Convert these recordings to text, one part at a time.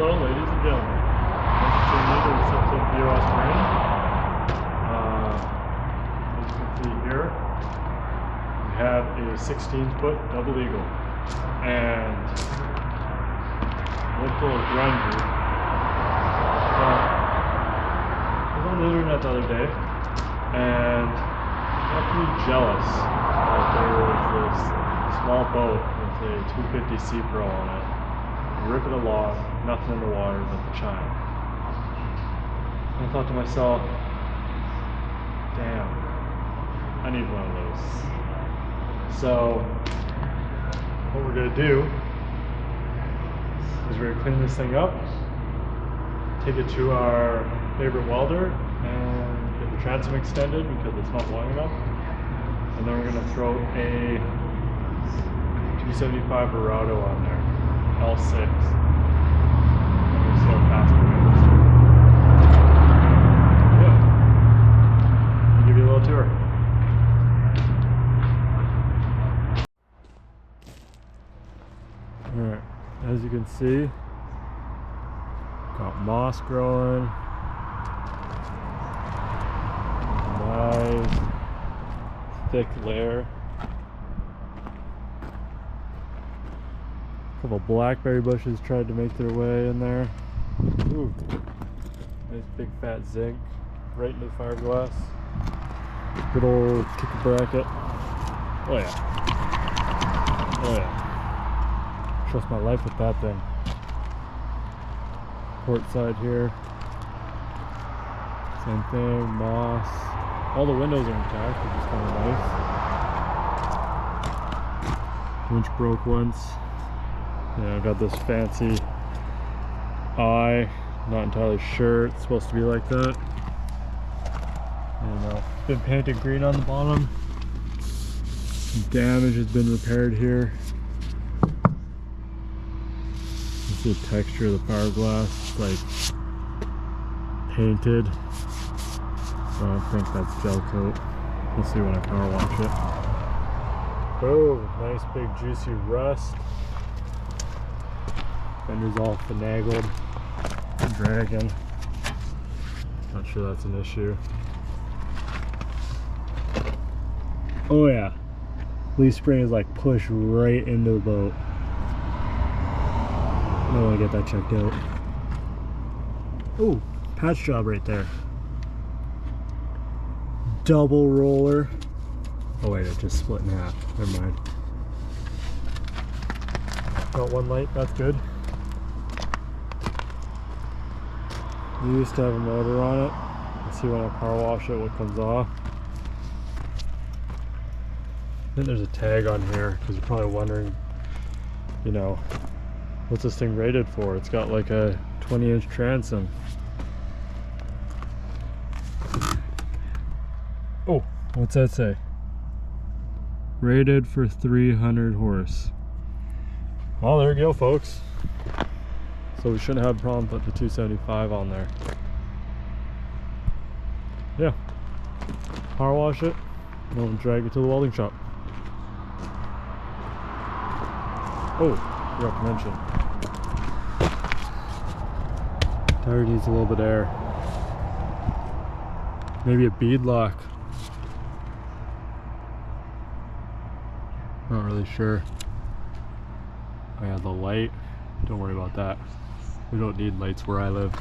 Hello, ladies and gentlemen. Welcome to another episode of BOS Marine. As you can see here, we have a 16-foot double eagle, and one full of grungy. But I was on the internet the other day, and I got pretty jealous that there was this small boat with a 250 Sea Pro on it. Ripping along, nothing in the water but the chine. And I thought to myself, damn, I need one of those. So, what we're gonna do is we're gonna clean this thing up, take it to our favorite welder, and get the transom extended because it's not long enough. And then we're gonna throw a 275 Verado on there. L6. We'll see how fast it goes. Yeah. I'll give you a little tour. Alright, as you can see, got moss growing. Nice thick layer. Couple blackberry bushes tried to make their way in there. Ooh, nice big fat zinc right into the fiberglass. Good old kicker bracket. Oh yeah. Oh yeah. Trust my life with that thing. Port side here. Same thing, moss. All the windows are intact, which is kind of nice. Winch broke once. Yeah, I got this fancy eye, not entirely sure it's supposed to be like that. And been painted green on the bottom. Some damage has been repaired here. You see the texture of the fiberglass, it's like painted. So I think that's gel coat. We'll see when I power wash it. Oh, nice big juicy rust. Fender's all finagled and dragging. Not sure that's an issue. Oh yeah, leaf spring is like pushed right into the boat. I want to get that checked out. Oh, patch job right there. Double roller. Oh wait, it just split in half. Never mind. Got one light, that's good. We used to have a motor on it. Let's see when I power wash it what comes off. I think there's a tag on here because you're probably wondering, you know, what's this thing rated for? It's got like a 20-inch transom. Oh, what's that say? Rated for 300 horse. Well, there you go, folks. So we shouldn't have a problem putting the 275 on there. Yeah. Power wash it, and then we'll drag it to the welding shop. Oh, forgot to mention. Tire needs a little bit of air. Maybe a bead lock. Not really sure. Oh yeah, the light. Don't worry about that. We don't need lights where I live.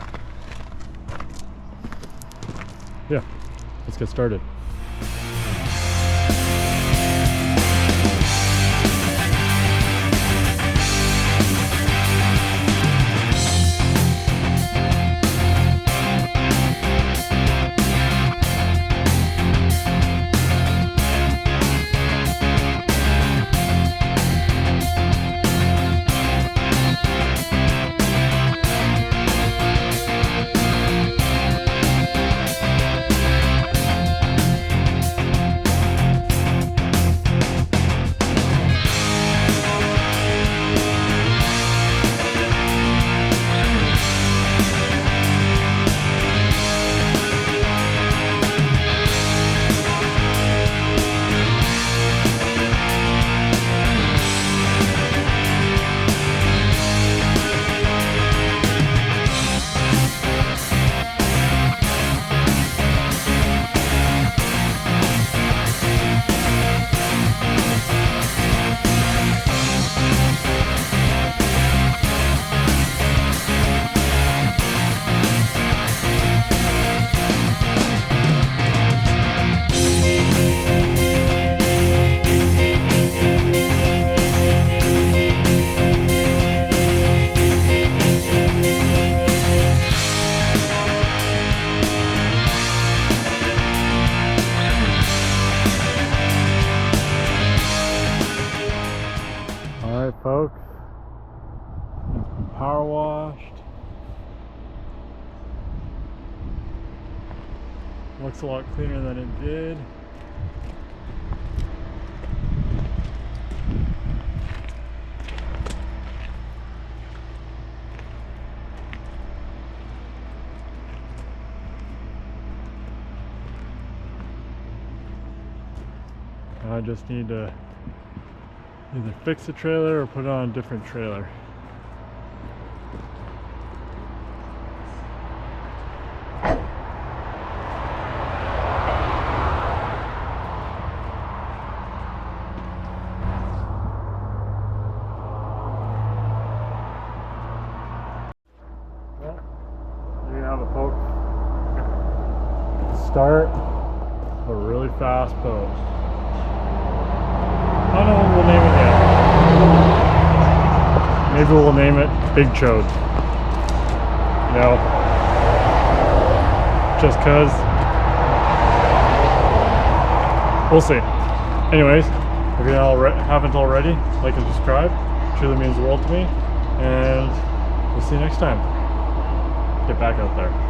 Yeah, let's get started. Looks a lot cleaner than it did. I just need to either fix the trailer or put it on a different trailer. Well, there you have it, folks. Start a really fast boat. I don't know what we'll name it yet. Maybe we'll name it Big Chode. You know, just cause. We'll see. Anyways, if you haven't already, like and subscribe. It truly means the world to me. And we'll see you next time. Get back out there.